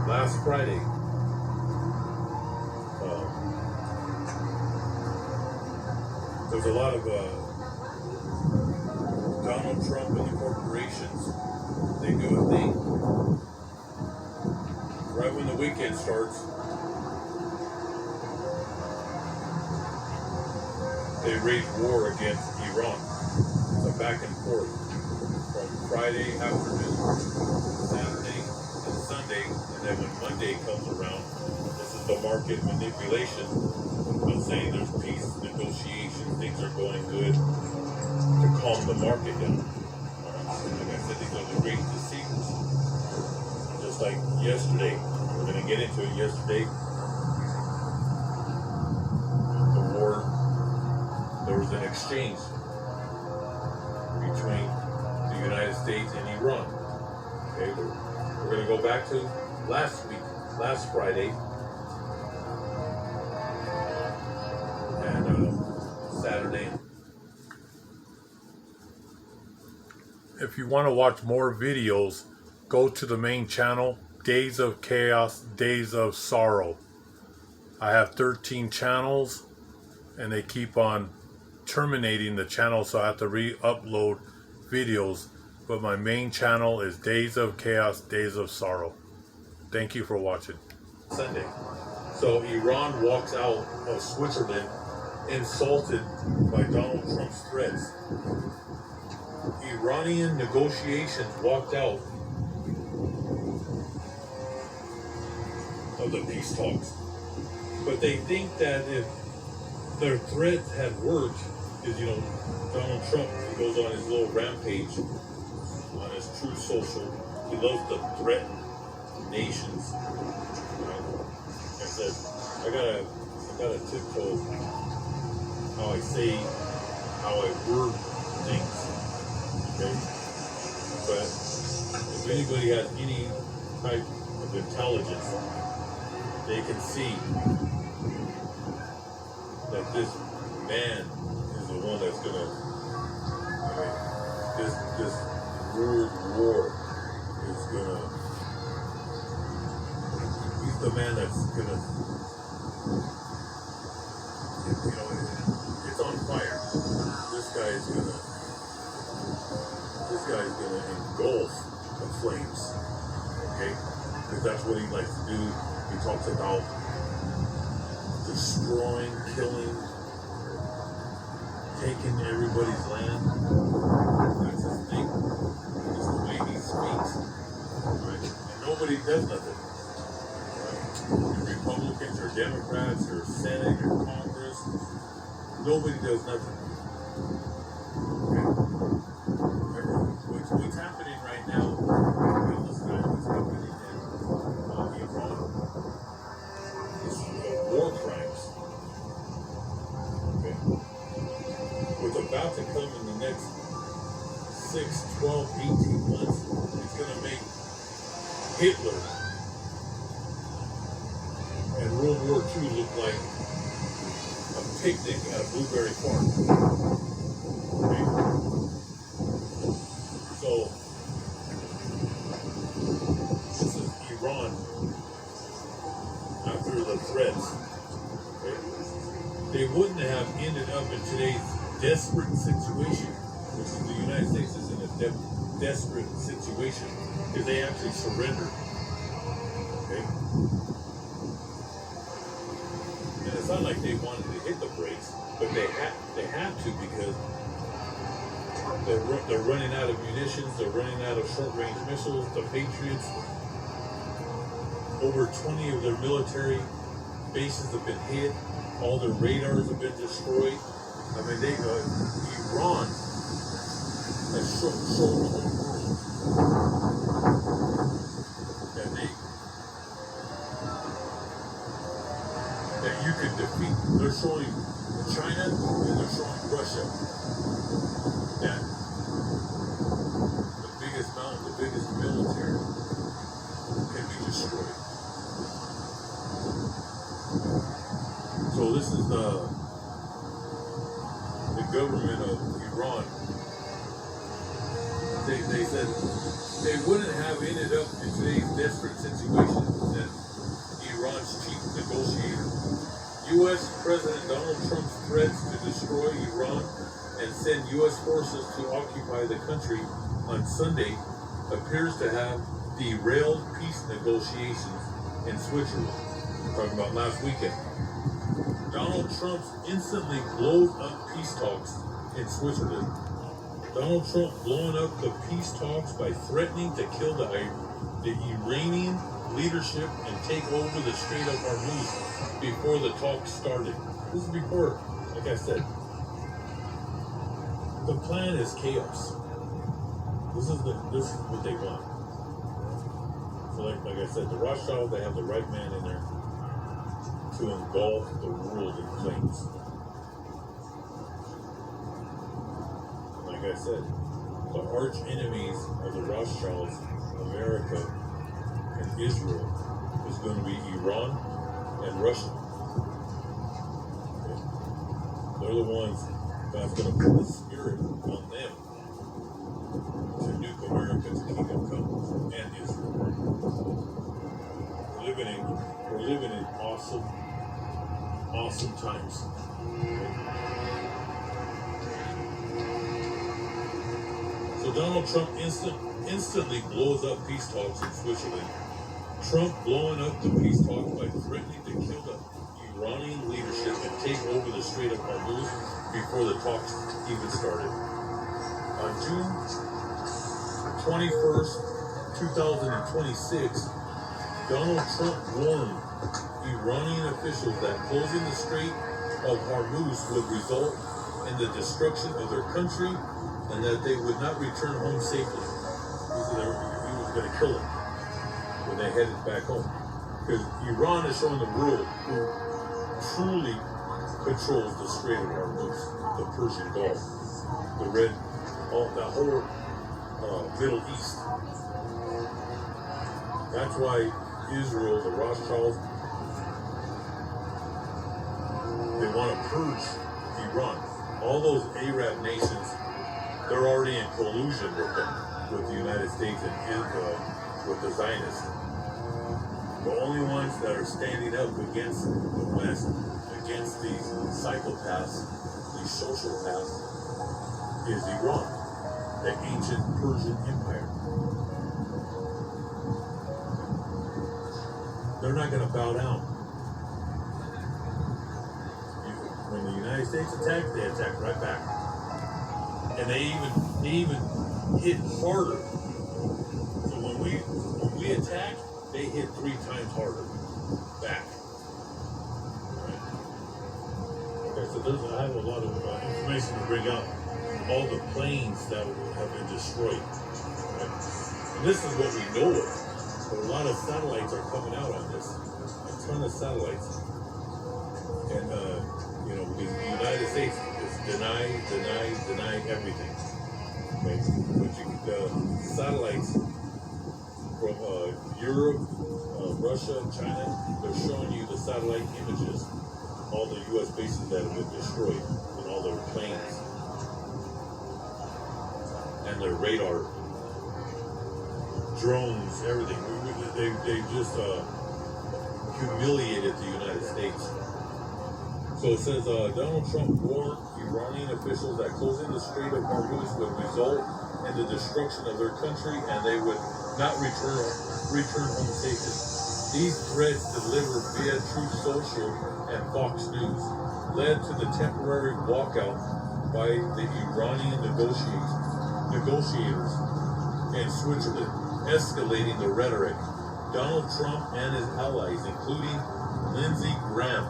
last Friday, there's a lot of Donald Trump and the corporations. They do a thing right when the weekend starts. They wage war against Iran. It's a back and forth from Friday afternoon, Saturday, and Sunday, and then when Monday comes around, this is the market manipulation. I'm saying there's peace negotiations, things are going good to calm the market down. Like I said, these are the great deceivers. Just like yesterday, we're going to get into it yesterday. The war, there was an exchange between the United States and Iran. Okay, we're going to go back to last week, last Friday, and Saturday. If you want to watch more videos, go to the main channel, Days of Chaos, Days of Sorrow. I have 13 channels, and they keep on terminating the channel, so I have to re-upload videos. But my main channel is Days of Chaos, Days of Sorrow. Thank you for watching. Sunday. So Iran walks out of Switzerland insulted by Donald Trump's threats. Iranian negotiations walked out of the peace talks. But they think that if their threats had worked, because, Donald Trump, he goes on his little rampage on his Truth Social. He loves to threaten nations. I said, I gotta tiptoe how I say, how I word things. Okay? But if anybody has any type of intelligence, they can see that this man is the one that's gonna, this world war is gonna, he's the man that's gonna, it's on fire. This guy is gonna engulf the flames, okay? Because that's what he likes to do. He talks about destroying, killing, taking everybody's land. That's his thing. That's the way he speaks. Right? And nobody does nothing. Right? Your Republicans or Democrats or Senate or Congress, nobody does nothing. Okay? What's happening right now, Palestine, what's happening in Iran, is war crimes. Okay? What's about to come in the next 6, 12, 18 months, it's going to make Hitler and World War II look like a picnic at a blueberry farm. Okay? So, this is Iran after the threats. Okay? They wouldn't have ended up in today's desperate situation, which is the United States is in a desperate situation because they actually surrendered. Okay? And it's not like they wanted to hit the brakes, but they had to because they're running out of munitions, they're running out of short-range missiles. The Patriots, over 20 of their military bases have been hit. All their radars have been destroyed. I mean, Iran has shown the whole world that you can defeat. They're showing China and they're showing Russia that the biggest military can be destroyed. So this is the government of Iran. They said they wouldn't have ended up in today's desperate situation than Iran's chief negotiator. U.S. President Donald Trump's threats to destroy Iran and send U.S. forces to occupy the country on Sunday appears to have derailed peace negotiations in Switzerland. We're talking about last weekend. Donald Trump instantly blows up peace talks in Switzerland. Donald Trump blowing up the peace talks by threatening to kill the Iranian leadership and take over the Strait of Hormuz before the talks started. This is before, like I said, the plan is chaos. This is what they want. So like I said, the Rothschild, they have the right man in there to engulf the world in flames. Like I said, the arch enemies of the Rothschilds, America and Israel, is going to be Iran and Russia. Okay? They're the ones God's going to put the spirit on them to nuke America's kingdom come and Israel. We're living in awesome times. So Donald Trump instantly blows up peace talks in Switzerland. Trump blowing up the peace talks by threatening to kill the Iranian leadership and take over the Strait of Hormuz before the talks even started. On June 21st, 2026, Donald Trump warned Iranian officials that closing the Strait of Hormuz would result in the destruction of their country and that they would not return home safely. He was going to kill them when they headed back home. Because Iran is showing the world who truly controls the Strait of Hormuz, the Persian Gulf, that whole Middle East. That's why Israel, the Rothschilds, they want to purge Iran. All those Arab nations, they're already in collusion with them, with the United States and with the Zionists. The only ones that are standing up against the West, against these psychopaths, these sociopaths, is Iran, the ancient Persian Empire. They're not going to bow down. When the United States attacked, they attacked right back, and they even hit harder. So when we attack, they hit 3 times harder back. Right? Okay, so I have a lot of information to bring out. All the planes that have been destroyed. Right? And this is what we know of. But a lot of satellites are coming out on this. A ton of satellites. And, because the United States is deny everything. Okay? But satellites from Europe, Russia, China, they're showing you the satellite images, all the U.S. bases that have been destroyed, and all their planes, and their radar, drones, everything. They just humiliated the United States. So it says Donald Trump warned Iranian officials that closing the Strait of Hormuz would result in the destruction of their country and they would not return home safely. These threats delivered via Truth Social and Fox News led to the temporary walkout by the Iranian negotiators in Switzerland, escalating the rhetoric. Donald Trump and his allies, including Lindsey Graham.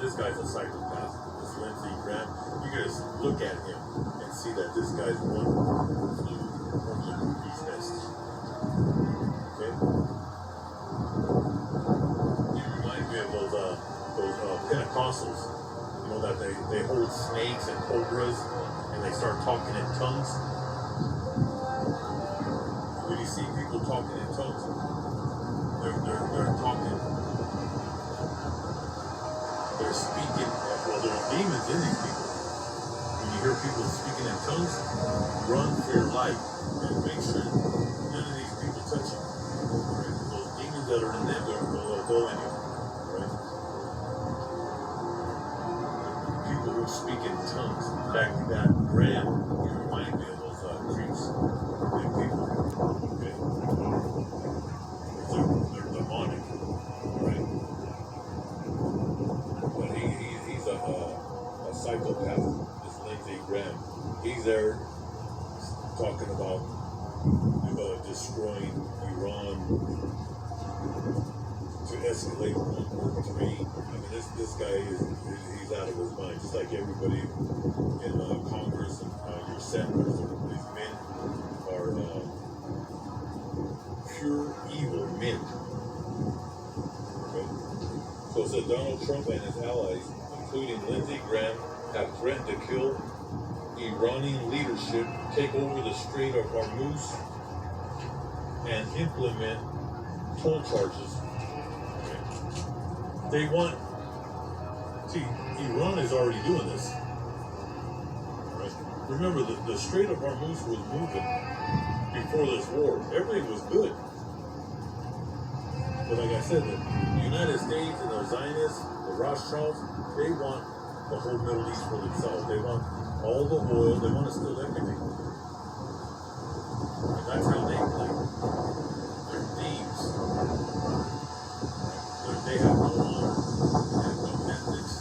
This guy's a psychopath. This Lindsey Graham. You can just look at him and see that this guy's one movie's best. Okay? He reminds me of those Pentecostals. You know that they hold snakes and cobras and they start talking in tongues. When you see people talking in tongues, they're talking. They're speaking. Well, there's demons in these people. When you hear people speaking in tongues, run for your life and make sure that are in them will go anywhere, right? People who speak in tongues. In fact, that Graham, you remind me of those Greeks and people, okay? They're demonic, right? But he's a psychopath, this Lindsey Graham. He's there talking about destroying Iran to escalate World War III. I mean, this guy he's out of his mind. Just like everybody in Congress and your senators, these men are pure evil men. Okay? So it said Donald Trump and his allies, including Lindsey Graham, have threatened to kill Iranian leadership, take over the Strait of Hormuz, and implement toll charges. Okay. They want, see, Iran is already doing this. Right? Remember, the Strait of Hormuz was moving before this war. Everything was good. But like I said, the United States and the Zionists, the Rothschilds, they want the whole Middle East for themselves. They want all the oil. They want to steal everything. And that's how they play. They're thieves. They have no honor. They have no ethics.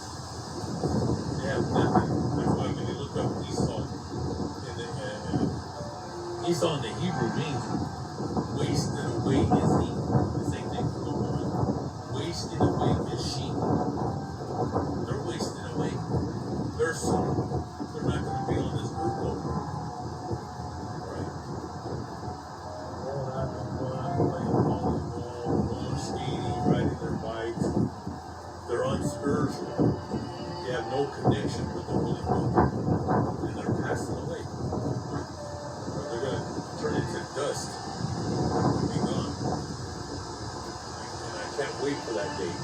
They have nothing. That's why when you look up Esau, Esau in the Hebrew means wasted away is he. The same thing for the woman. Wasted away is she. They're wasted away. They're not going to be on this earth long. Right? Going out and playing volleyball, roller skating, riding their bikes. They're unspiritual. They have no connection with the Holy Book. And they're passing away. Or they're going to turn into dust and be gone. And I can't wait for that day.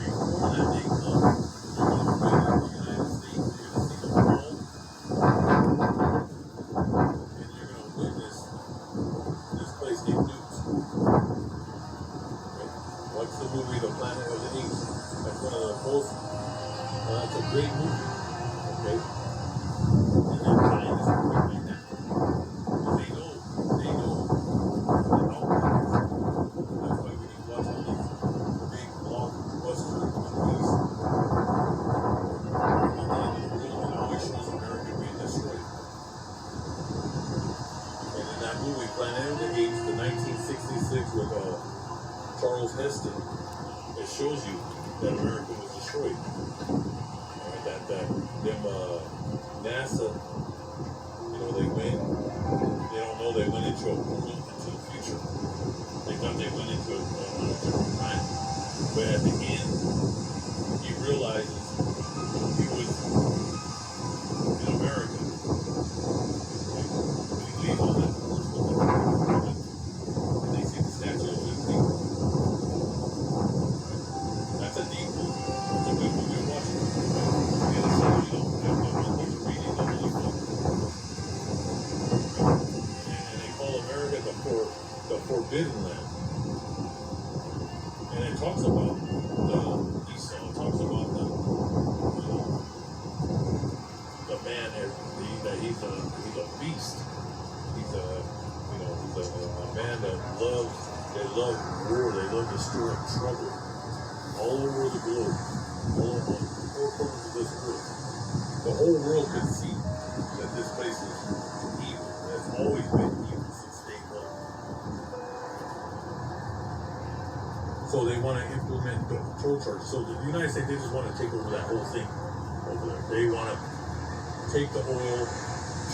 Before that day comes, they're going to bring in the United States. You're going to see the world. And you're going to witness this place get nuked. Okay? Watch the movie The Planet of the Apes. That's one of the most, that's a great movie. Okay? And they're trying this movie right now. Because they know the outcomes. That's why when you watch all these big blockbuster movies, at the end of the world, it always shows America being destroyed. And in that movie, Planet of the Apes, the 1966 with Charles Heston, it shows you that America was destroyed. Alright, that them NASA, they went, they don't know they went into a portal into the future. They thought they went into a different time. But at the end, he realizes he was in America. Right? When he leaves on that horse with the and they see the Statue of Liberty. Right? That's a deep movie. It's a good movie to watch. And it shows you don't have no reading the Holy Book. And they call America the Forbidden Land. And it talks about Esau. It talks about the man that he's a beast. He's a man that they love war. They love to stir up trouble all over the globe, all over the four corners of this earth. The whole world could see that this place is evil. It's always been evil since day one. So they want to implement the toll charge. So the United States, they just want to take over that whole thing over there. They want to take the oil,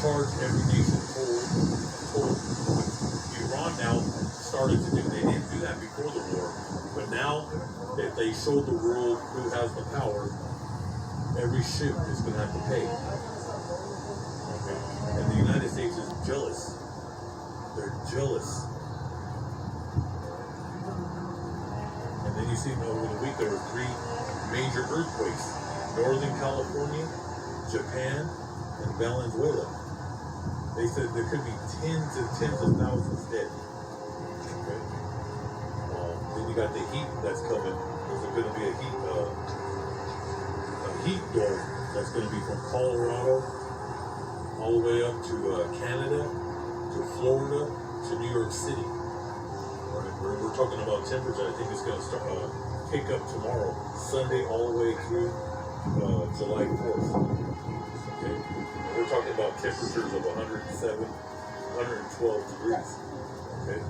charge every nation toll. Iran now started to do. They didn't do that before the war, but now that they showed the world who has the power, every ship is going to have to pay. Okay? And the United States is jealous. They're jealous. And then you see over the week there were 3 major earthquakes: Northern California, Japan, and Venezuela. They said there could be tens and tens of thousands dead. Okay? The got the heat that's coming. There's going to be a heat dome that's going to be from Colorado all the way up to Canada, to Florida, to New York City. We're talking about temperature. I think it's going to start pick up tomorrow, Sunday, all the way through July 4th. Okay, we're talking about temperatures of 107, 112 degrees. Okay.